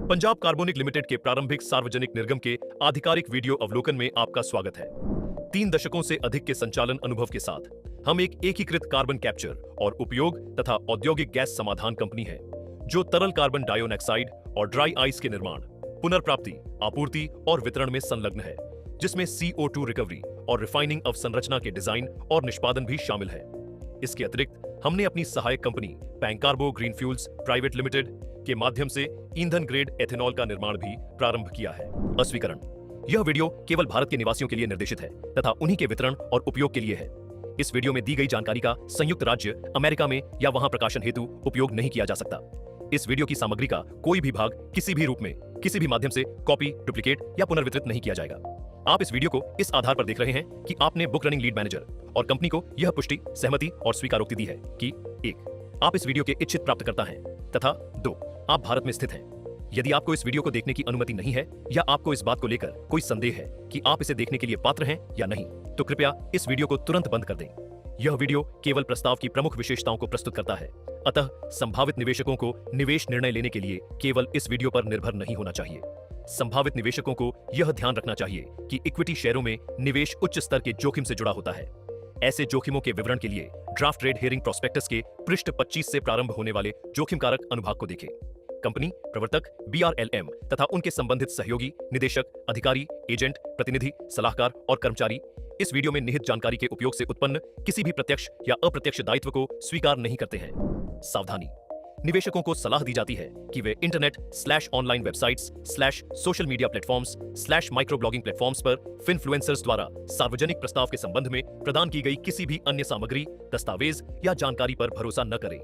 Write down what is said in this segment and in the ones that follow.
Punjab carbonic limited के प्रारंभिक सार्वजनिक निर्गम के आधिकारिक वीडियो अवलोकन में आपका स्वागत है। 3 दशकों से अधिक के संचालन अनुभव के साथ हम एक एकीकृत कार्बन कैप्चर और उपयोग तथा औद्योगिक गैस समाधान कंपनी है, जो तरल कार्बन डाइऑक्साइड और ड्राई आइस के निर्माण, पुनर्प्राप्ति, आपूर्ति और वितरण में संलग्न है, जिसमें CO2 रिकवरी और रिफाइनिंग अवसंरचना के डिजाइन और निष्पादन भी शामिल है। इसके अतिरिक्त हमने अपनी सहायक company Pancarbo green fuels private limited के माध्यम से ईंधन ग्रेड एथेनॉल का निर्माण भी प्रारंभ किया है। अस्वीकरण: यह वीडियो केवल भारत के निवासियों के लिए निर्देशित है तथा उन्हीं के वितरण और उपयोग के लिए है। इस वीडियो में दी गई जानकारी का संयुक्त राज्य अमेरिका में या वहां प्रकाशन हेतु उपयोग नहीं किया जा सकता। इस वीडियो की सामग्री का कोई भी भाग किसी भी रूप में, किसी भी माध्यम से कॉपी, डुप्लीकेट या पुनर्वितरित नहीं किया जाएगा। आप इस वीडियो को इस आधार पर देख रहे हैं कि आपने बुक रनिंग लीड मैनेजर और कंपनी को यह पुष्टि, सहमति और स्वीकारोक्ति दी है कि 1. आप इस वीडियो के इच्छित प्राप्तकर्ता हैं तथा 2. आप भारत में स्थित हैं। यदि आपको इस वीडियो को देखने की अनुमति नहीं है या आपको इस बात को लेकर कोई संदेह है कि आप इसे देखने के लिए पात्र हैं या नहीं, तो कृपया इस वीडियो को तुरंत बंद कर दें। यह वीडियो केवल प्रस्ताव की प्रमुख विशेषताओं को प्रस्तुत करता है, अतः संभावित निवेशकों को निवेश निर्णय लेने के लिए केवल इस वीडियो पर निर्भर नहीं होना चाहिए। संभावित निवेशकों को यह ध्यान रखना चाहिए कि इक्विटी शेयरों में निवेश उच्च स्तर के जोखिम से जुड़ा होता है। ऐसे जोखिमों के विवरण के लिए ड्राफ्ट रेड हेयरिंग प्रोस्पेक्टस के पृष्ठ 25 से प्रारंभ होने वाले जोखिम कारक अनुभाग को देखें। कंपनी, प्रवर्तक, BRLM तथा उनके संबंधित सहयोगी, निदेशक, अधिकारी, एजेंट, प्रतिनिधि, सलाहकार और कर्मचारी इस वीडियो में निहित जानकारी के उपयोग से उत्पन्न किसी भी प्रत्यक्ष या अप्रत्यक्ष दायित्व को स्वीकार नहीं करते हैं। सावधानी: निवेशकों को सलाह दी जाती है कि वे इंटरनेट/ऑनलाइन वेबसाइट्स/सोशल मीडिया प्लेटफॉर्म्स/माइक्रो ब्लॉगिंग प्लेटफॉर्म्स पर फिनफ्लुएंसर्स द्वारा सार्वजनिक प्रस्ताव के संबंध में प्रदान की गई किसी भी अन्य सामग्री, दस्तावेज या जानकारी पर भरोसा न करें।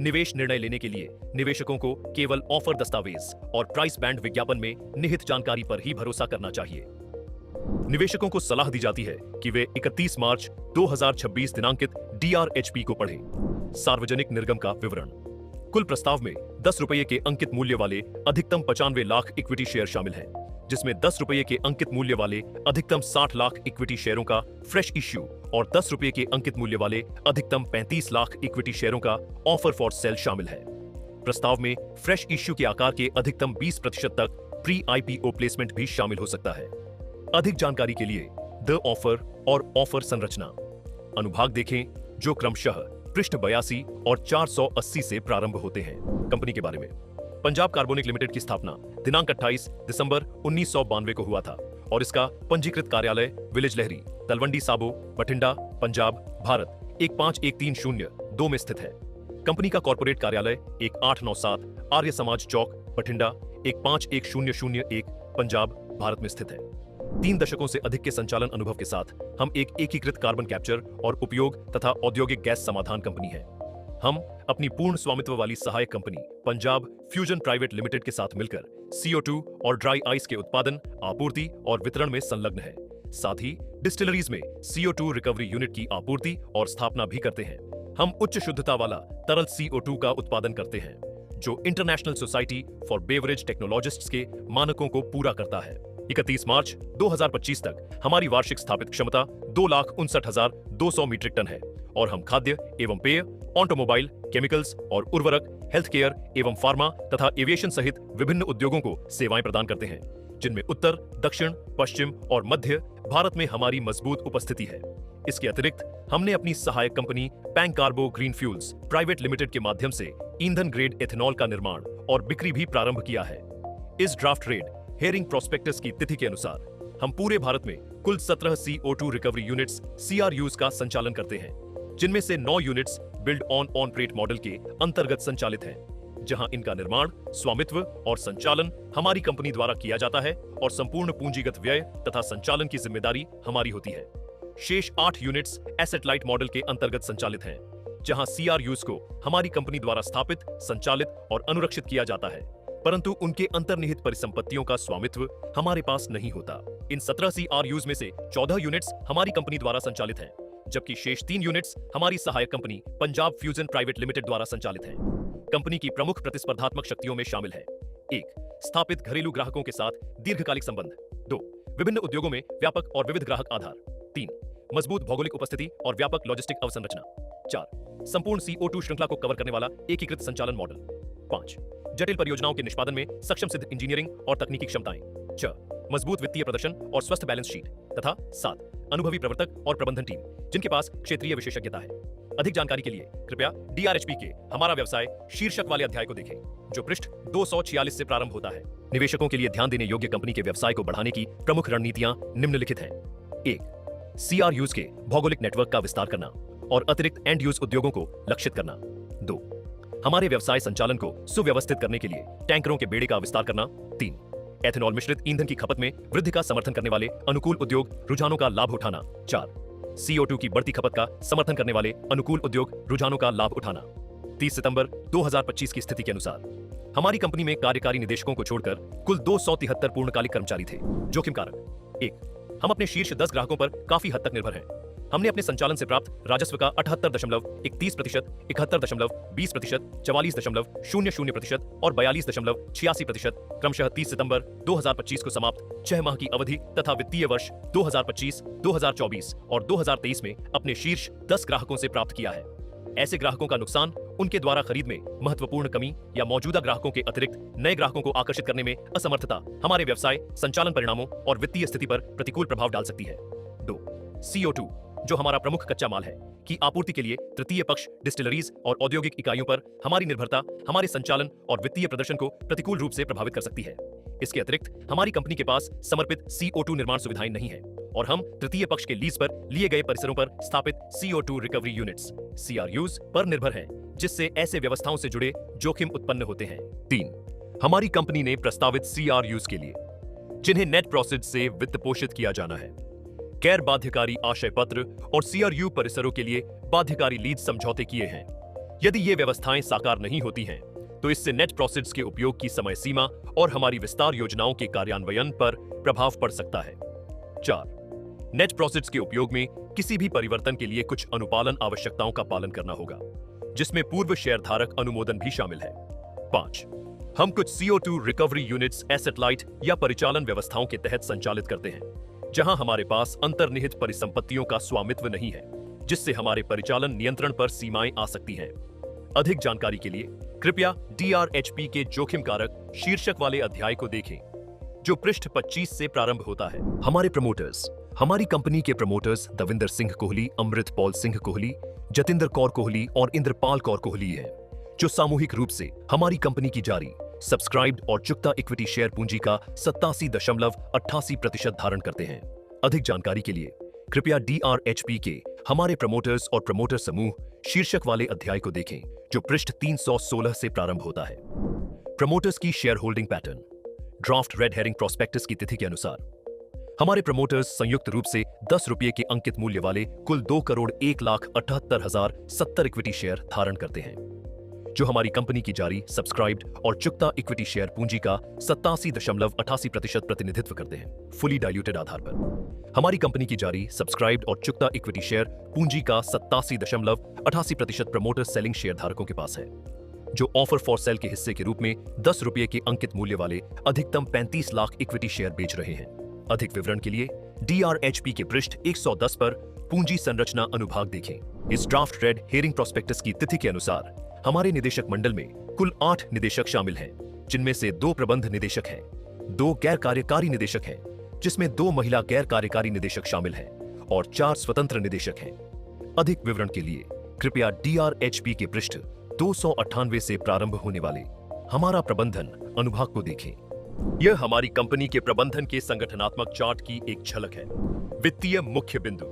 निवेश निर्णय लेने के लिए निवेशकों को केवल ऑफर दस्तावेज और प्राइस बैंड विज्ञापन में निहित जानकारी पर ही भरोसा करना चाहिए। निवेशकों को सलाह दी जाती है कि वे 31 मार्च 2026 दिनांकित DRHP को पढ़ें। सार्वजनिक निर्गम का विवरण: कुल प्रस्ताव में 10 रुपये के अंकित मूल्य वाले अधिकतम 95 लाख इक्विटी शेयर शामिल हैं, जिसमें 10 रुपये के अंकित मूल्य वाले अधिकतम 60 लाख इक्विटी शेयरों का फ्रेश इश्यू और 10 रुपये के अंकित मूल्य वाले अधिकतम 35 लाख इक्विटी शेयरों का ऑफर फॉर सेल शामिल है। प्रस्ताव में फ्रेश इश्यू के आकार के अधिकतम 20% तक प्री IPO प्लेसमेंट भी शामिल हो सकता है। अधिक जानकारी के लिए द ऑफर और ऑफर संरचना अनुभाग देखें, जो क्रमशः पृष्ठ 82 और 480 से प्रारंभ होते हैं। कंपनी के बारे में: पंजाब कार्बोनिक लिमिटेड की स्थापना दिनांक 28 दिसंबर 1992 को हुआ था और इसका पंजीकृत कार्यालय विलेज लहरी, तलवंडी साबो, बठिंडा, पंजाब, भारत 15130-2 में स्थित है। कंपनी का कॉर्पोरेट कार्यालय 1897 आर्य समाज चौक, बठिंडा 151001, पंजाब, भारत में स्थित है। 3 दशकों से अधिक के संचालन अनुभव के साथ हम एक एकीकृत कार्बन कैप्चर और उपयोग तथा औद्योगिक गैस समाधान कंपनी है। हम अपनी पूर्ण स्वामित्व वाली सहायक company Punjab fusion private limited के साथ मिलकर CO2 और ड्राई आइस के उत्पादन, आपूर्ति और वितरण में संलग्न है। साथ ही डिस्टिलरीज में CO2 रिकवरी यूनिट की आपूर्ति और स्थापना भी करते हैं। हम उच्च शुद्धता वाला तरल CO2 का उत्पादन करते हैं, जो international society for beverage technologists के मानकों को पूरा करता है। 31 मार्च 2025 तक हमारी वार्षिक स्थापित क्षमता 2,59,200 मीट्रिक टन है और हम खाद्य एवं पेय, ऑटोमोबाइल, केमिकल्स और उर्वरक, हेल्थ केयर एवं फार्मा तथा एविएशन सहित विभिन्न उद्योगों को सेवाएं प्रदान करते हैं, जिनमें उत्तर, दक्षिण, पश्चिम और मध्य भारत में हमारी मजबूत उपस्थिति है। इसके अतिरिक्त हमने अपनी सहायक company Pancarbo green fuels private limited के माध्यम से ईंधन ग्रेड एथेनॉल का निर्माण और बिक्री भी प्रारंभ किया है। इस ड्राफ्ट रेड हेयरिंग प्रोस्पेक्टस की तिथि के अनुसार हम पूरे भारत में कुल 17 CO2 रिकवरी यूनिट्स CRUs का संचालन करते हैं, जिनमें से 9 units build on operate model के अंतर्गत संचालित हैं, जहां इनका निर्माण, स्वामित्व और संचालन हमारी कंपनी द्वारा किया जाता है और संपूर्ण पूंजीगत व्यय तथा संचालन की जिम्मेदारी हमारी होती है। शेष 8 यूनिट्स एसेट लाइट मॉडल के अंतर्गत संचालित हैं, जहां CRUs को हमारी कंपनी द्वारा स्थापित, संचालित और अनुरक्षित किया जाता है, परंतु उनके अंतर्निहित परिसंपत्तियों का स्वामित्व हमारे पास नहीं होता। इन 17 CRUs में से 14 यूनिट्स हमारी कंपनी द्वारा संचालित हैं, जबकि शेष 3 यूनिट्स हमारी सहायक company Punjab fusion private limited द्वारा संचालित हैं। कंपनी की प्रमुख प्रतिस्पर्धात्मक शक्तियों में शामिल है: 1. स्थापित घरेलू ग्राहकों के साथ दीर्घकालिक संबंध। 2. विभिन्न उद्योगों में व्यापक और विविध ग्राहक आधार। 3. मजबूत भौगोलिक उपस्थिति और व्यापक लॉजिस्टिक अवसंरचना। 4. संपूर्ण CO2 श्रृंखला को कवर करने वाला एकीकृत संचालन मॉडल। 5. जटिल परियोजनाओं के निष्पादन में सक्षम सिद्ध इंजीनियरिंग और तकनीकी क्षमताएं। 6 मजबूत वित्तीय प्रदर्शन और स्वस्थ बैलेंस शीट तथा 7 अनुभवी प्रवर्तक और प्रबंधन टीम जिनके पास क्षेत्रीय विशेषज्ञता है। अधिक जानकारी के लिए कृपया DRHP के हमारा व्यवसाय शीर्षक वाले अध्याय को देखें, जो पृष्ठ 246 से प्रारंभ होता है। निवेशकों के लिए ध्यान देने योग्य कंपनी के व्यवसाय को बढ़ाने की प्रमुख रणनीतियां निम्नलिखित हैं। 1 CRUs के भौगोलिक नेटवर्क का विस्तार करना और अतिरिक्त एंड यूज उद्योगों को लक्षित करना। 2 हमारे व्यवसाय संचालन को सुव्यवस्थित करने के लिए टैंकरों के बेड़े का विस्तार करना। 3 एथेनॉल मिश्रित ईंधन की खपत में वृद्धि का समर्थन करने वाले अनुकूल उद्योग रुझानों का लाभ उठाना। 4 CO2 की बढ़ती खपत का समर्थन करने वाले अनुकूल उद्योग रुझानों का लाभ उठाना। 30 सितंबर 2025 की स्थिति के अनुसार हमारी कंपनी में कार्यकारी निदेशकों को छोड़कर कुल 273 पूर्णकालिक कर्मचारी थे। जोखिम कारक 1 हम अपने शीर्ष 10 ग्राहकों पर काफी हद तक निर्भर हैं। हमने अपने संचालन से प्राप्त राजस्व का 78.31%, 71.20%, 44.00% और 42.86% क्रमशः 30 सितंबर 2025 को समाप्त 6 माह की अवधि तथा वित्तीय वर्ष 2025, 2024 और 2023 में अपने शीर्ष 10 ग्राहकों से प्राप्त किया है। ऐसे ग्राहकों का नुकसान उनके द्वारा खरीद में महत्वपूर्ण कमी या मौजूदा ग्राहकों के अतिरिक्त नए ग्राहकों को आकर्षित करने में असमर्थता हमारे व्यवसाय संचालन परिणामों और वित्तीय स्थिति पर प्रतिकूल प्रभाव डाल सकती है। 2 CO2 जो हमारा प्रमुख कच्चा माल है की आपूर्ति के लिए तृतीय पक्ष डिस्टिलरीज और औद्योगिक इकाइयों पर हमारी निर्भरता हमारे संचालन और वित्तीय प्रदर्शन को प्रतिकूल रूप से प्रभावित कर सकती है। इसके अतिरिक्त हमारी कंपनी के पास समर्पित CO2 निर्माण सुविधाएं नहीं है और हम तृतीय पक्ष के लीज पर लिए गए परिसरों पर स्थापित CO2 रिकवरी यूनिट्स CRUs पर निर्भर हैं, जिससे ऐसे व्यवस्थाओं से जुड़े जोखिम उत्पन्न होते हैं। 3 हमारी कंपनी ने प्रस्तावित CRUs के लिए जिन्हें नेट प्रोसीड्स से वित्त पोषित किया जाना है, गैर बाध्यकारी आशय पत्र और CRU परिसरों के लिए बाध्यकारी लीज समझौते किए हैं। यदि ये व्यवस्थाएं साकार नहीं होती हैं, तो इससे नेट प्रोसीड्स के उपयोग की समय सीमा और हमारी विस्तार योजनाओं के कार्यान्वयन पर प्रभाव पड़ सकता है। 4 नेट प्रोसीड्स के उपयोग में किसी भी परिवर्तन के लिए कुछ अनुपालन आवश्यकताओं का पालन करना होगा, जिसमें पूर्व शेयरधारक अनुमोदन भी शामिल है। 5 हम कुछ CO2 recovery units asset light या परिचालन व्यवस्थाओं के तहत संचालित करते हैं, जहां हमारे पास अंतर्निहित परिसंपत्तियों का स्वामित्व नहीं है, जिससे हमारे परिचालन नियंत्रण पर सीमाएं आ सकती हैं। अधिक जानकारी के लिए कृपया DRHP के जोखिम कारक शीर्षक वाले अध्याय को देखें, जो पृष्ठ 25 से प्रारंभ होता है। हमारे प्रमोटर्स हमारी कंपनी के प्रमोटर्स दविंदर सिंह कोहली, अमृत पॉल सिंह कोहली, जतिंदर कौर कोहली और इंद्रपाल कौर कोहली हैं, जो सामूहिक रूप से हमारी कंपनी की जारी सब्सक्राइब्ड और चुकता इक्विटी शेयर पूंजी का 87.88% धारण करते हैं। अधिक जानकारी के लिए कृपया DRHP के हमारे प्रमोटर्स और प्रमोटर समूह शीर्षक वाले अध्याय को देखें, जो पृष्ठ 316 से प्रारंभ होता है। प्रमोटर्स की share holding pattern draft red herring prospectus की तिथि के अनुसार हमारे प्रमोटर्स संयुक्त रूप से 10 रुपये के अंकित मूल्य वाले कुल 2,01,78,070 इक्विटी शेयर धारण करते हैं, जो हमारी कंपनी की जारी सब्सक्राइब्ड और चुकता इक्विटी शेयर पूंजी का 87.88% प्रतिनिधित्व करते हैं। फुली डाइल्यूटेड आधार पर हमारी कंपनी की जारी सब्सक्राइब्ड और चुकता इक्विटी शेयर पूंजी का 87.88% प्रमोटर सेलिंग शेयर धारकों के पास है, जो ऑफर फॉर सेल के हिस्से के रूप में 10 रुपये के अंकित मूल्य वाले अधिकतम 35 लाख इक्विटी शेयर बेच रहे हैं। अधिक विवरण के लिए DRHP के पृष्ठ 110 पर पूंजी संरचना अनुभाग देखें। इस ड्राफ्ट रेड हेरिंग प्रोस्पेक्टस की तिथि के अनुसार हमारे निदेशक मंडल में कुल 8 निदेशक शामिल हैं, जिनमें से 2 प्रबंध निदेशक हैं, 2 गैर कार्यकारी निदेशक हैं, जिसमें 2 महिला गैर कार्यकारी निदेशक शामिल हैं और 4 स्वतंत्र निदेशक हैं। अधिक विवरण के लिए कृपया DRHP के पृष्ठ 298 से प्रारंभ होने वाले हमारा प्रबंधन अनुभाग को देखें। यह हमारी कंपनी के प्रबंधन के संगठनात्मक चार्ट की एक झलक है। वित्तीय मुख्य बिंदु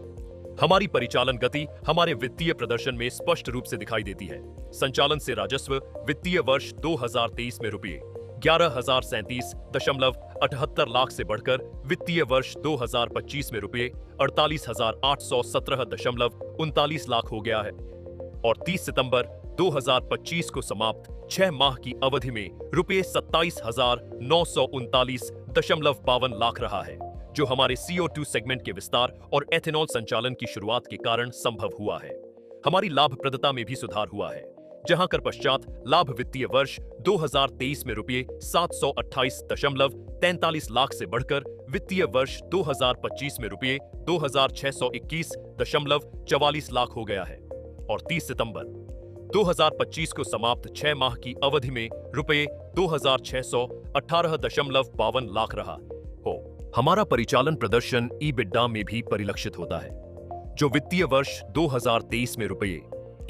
हमारी परिचालन गति हमारे वित्तीय प्रदर्शन में स्पष्ट रूप से दिखाई देती है। संचालन से राजस्व वित्तीय वर्ष 2023 में रुपये 11,037.78 लाख से बढ़कर वित्तीय वर्ष 2025 में रुपये 48,817.39 लाख हो गया है और 30 सितंबर 2025 को समाप्त 6 माह की अवधि में रुपये 27,939.52 लाख रहा है, जो हमारे CO2 सेगमेंट के विस्तार और एथेनॉल संचालन की शुरुआत के कारण संभव हुआ है। हमारी लाभप्रदता में भी सुधार हुआ है, जहां कर पश्चात लाभ वित्तीय वर्ष 2023 में रुपये 728.43 लाख से बढ़कर वित्तीय वर्ष 2025 में रुपये 2,621.44 लाख हो गया है और 30 सितंबर 2025 को समाप्त 6 माह की अवधि में रुपए 2,618.52 लाख रहा हो। हमारा परिचालन प्रदर्शन ईबिट्डा में भी परिलक्षित होता है, जो वित्तीय वर्ष 2023 में रुपए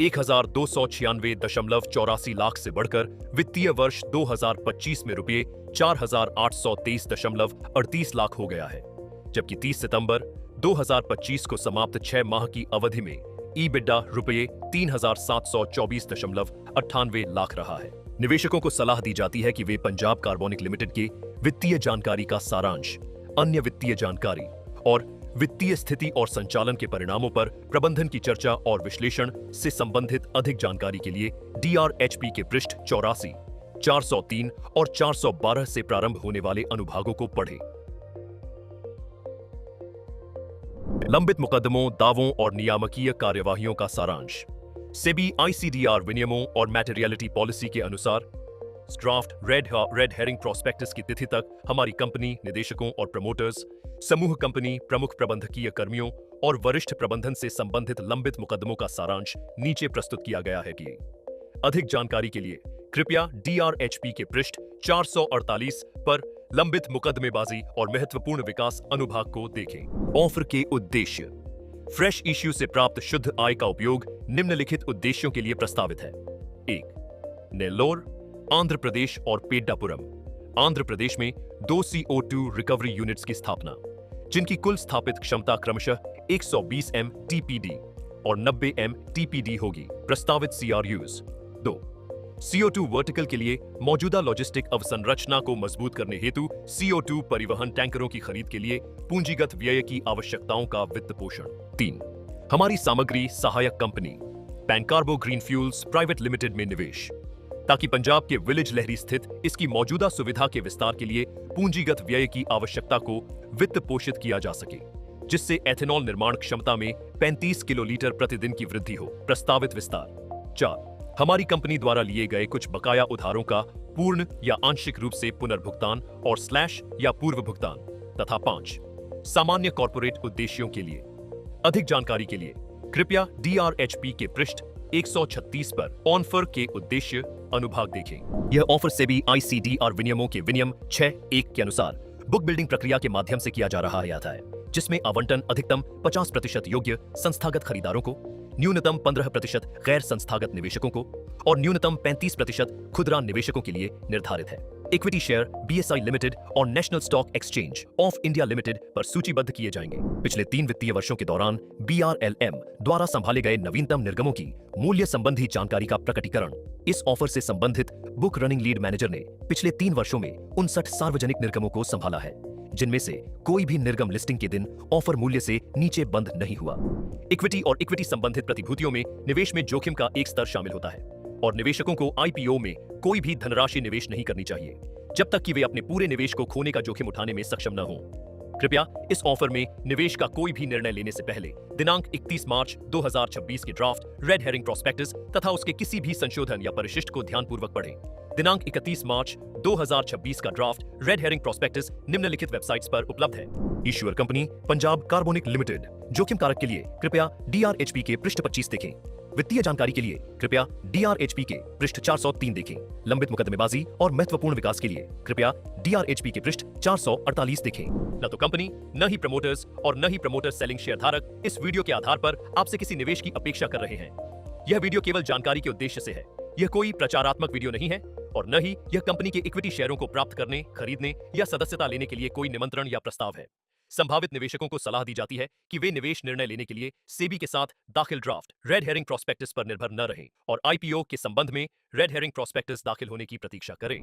1,296.84 लाख से बढ़कर वित्तीय वर्ष 2025 में रुपए 4,823.38 लाख हो गया है, जबकि 30 सितंबर 2025 को समाप्त 6 माह की अवधि में ईबिट्डा रुपए 3,724.98 लाख रहा है। निवेशकों को सलाह दी जाती है कि वे पंजाब कार्बोनिक लिमिटेड के वित्तीय जानकारी का सारांश, अन्य वित्तीय जानकारी और वित्तीय स्थिति और संचालन के परिणामों पर प्रबंधन की चर्चा और विश्लेषण से संबंधित अधिक जानकारी के लिए DRHP के पृष्ठ 84, 403 और 412 से प्रारंभ होने वाले अनुभागों को पढ़ें। लंबित मुकदमों, दावों और नियामकीय कार्यवाहियों का सारांश। सेबी ICDR विनियमों और मैटेरियलिटी पॉलिसी के अनुसार ड्राफ्ट रेड हेरिंग प्रोस्पेक्टस की तिथि तक हमारी कंपनी, निदेशकों और प्रमोटर्स, समूह कंपनी, प्रमुख प्रबंधकीय कर्मियों और वरिष्ठ प्रबंधन से संबंधित लंबित मुकदमों का सारांश नीचे प्रस्तुत किया गया है कि अधिक जानकारी के लिए कृपया DRHP के पृष्ठ 448 पर लंबित मुकदमेबाजी और महत्वपूर्ण विकास अनुभाग को देखें। ऑफर के उद्देश्य। फ्रेश इश्यू से प्राप्त शुद्ध आय का उपयोग निम्नलिखित उद्देश्यों के लिए प्रस्तावित है। 1. नेल्लोर, आंध्र प्रदेश और पेड्डापुरम, आंध्र प्रदेश में 2 CO2 रिकवरी यूनिट्स की स्थापना, जिनकी कुल स्थापित क्षमता क्रमशः 120 MTPD और 90 MTPD होगी। प्रस्तावित CRUs। 2. CO2 वर्टिकल के लिए मौजूदा लॉजिस्टिक अवसंरचना को मजबूत करने हेतु CO2 परिवहन टैंकरों की खरीद के लिए पूंजीगत व्यय की आवश्यकताओं का वित्त पोषण। 3. हमारी सामग्री सहायक company Pancarbo green fuels private limited में निवेश, ताकि पंजाब के विलेज लहरी स्थित इसकी मौजूदा सुविधा के विस्तार के लिए पूंजीगत व्यय की आवश्यकता को वित्त पोषित किया जा सके, जिससे एथेनॉल निर्माण क्षमता में 35 किलोलीटर प्रतिदिन की वृद्धि हो। प्रस्तावित विस्तार। 4. हमारी कंपनी द्वारा लिए गए कुछ बकाया उधारों का पूर्ण या आंशिक रूप से पुनर्भुगतान और या पूर्व भुगतान। तथा 5. सामान्य कॉर्पोरेट उद्देश्यों के लिए। अधिक जानकारी के लिए कृपया DRHP के पृष्ठ 136 पर ऑफर के उद्देश्य अनुभाग देखें। यह ऑफर सेबी ICDR विनियमों के विनियम 6(1) के अनुसार बुक बिल्डिंग प्रक्रिया के माध्यम से किया जा रहा है, जिसमें आवंटन अधिकतम 50% योग्य संस्थागत खरीदारों को, न्यूनतम 15% गैर संस्थागत निवेशकों को और न्यूनतम 35% खुदरा निवेशकों के लिए निर्धारित है। इक्विटी शेयर BSI लिमिटेड और national stock exchange of India limited पर सूचीबद्ध किए जाएंगे। पिछले 3 वित्तीय वर्षों के दौरान BRLM द्वारा संभाले गए नवीनतम निर्गमों की मूल्य संबंधी जानकारी का प्रकटीकरण। इस ऑफर से संबंधित बुक रनिंग लीड मैनेजर ने पिछले 3 वर्षों में 59 सार्वजनिक निर्गमों को संभाला है, जिनमें से कोई भी निर्गम लिस्टिंग के दिन ऑफर मूल्य से नीचे बंद नहीं हुआ। इक्विटी और इक्विटी संबंधित प्रतिभूतियों में निवेश में जोखिम का एक स्तर शामिल होता है और निवेशकों को IPO में कोई भी धनराशि निवेश नहीं करनी चाहिए जब तक कि वे अपने पूरे निवेश को खोने का जोखिम उठाने में सक्षम न हों। कृपया इस ऑफर में निवेश का कोई भी निर्णय लेने से पहले दिनांक 31 मार्च 2026 के ड्राफ्ट रेड हेरिंग प्रोस्पेक्टस तथा उसके किसी भी संशोधन या परिशिष्ट को ध्यानपूर्वक पढ़ें। दिनांक 31 मार्च 2026 का ड्राफ्ट रेड हेरिंग प्रोस्पेक्टस निम्नलिखित वेबसाइट्स पर उपलब्ध है। Issuer company Punjab carbonic limited. जोखिम कारक के लिए कृपया DRHP के पृष्ठ 25 देखें। वित्तीय जानकारी के लिए कृपया DRHP के पृष्ठ 403 देखें। लंबित मुकदमेबाजी और महत्वपूर्ण विकास के लिए कृपया DRHP के पृष्ठ 448 देखें। न तो कंपनी, न ही प्रमोटर्स और न ही प्रमोटर सेलिंग शेयर धारक इस वीडियो के आधार पर आपसे किसी निवेश की अपेक्षा कर रहे हैं। यह वीडियो केवल जानकारी के उद्देश्य से है। यह कोई प्रचारात्मक वीडियो नहीं है और न ही यह कंपनी के इक्विटी शेयरों को प्राप्त करने, खरीदने या सदस्यता लेने के लिए कोई निमंत्रण या प्रस्ताव है। संभावित निवेशकों को सलाह दी जाती है कि वे निवेश निर्णय लेने के लिए सेबी के साथ दाखिल ड्राफ्ट रेड हेरिंग प्रोस्पेक्टस पर निर्भर न रहें और IPO के संबंध में रेड हेरिंग प्रोस्पेक्टस दाखिल होने की प्रतीक्षा करें।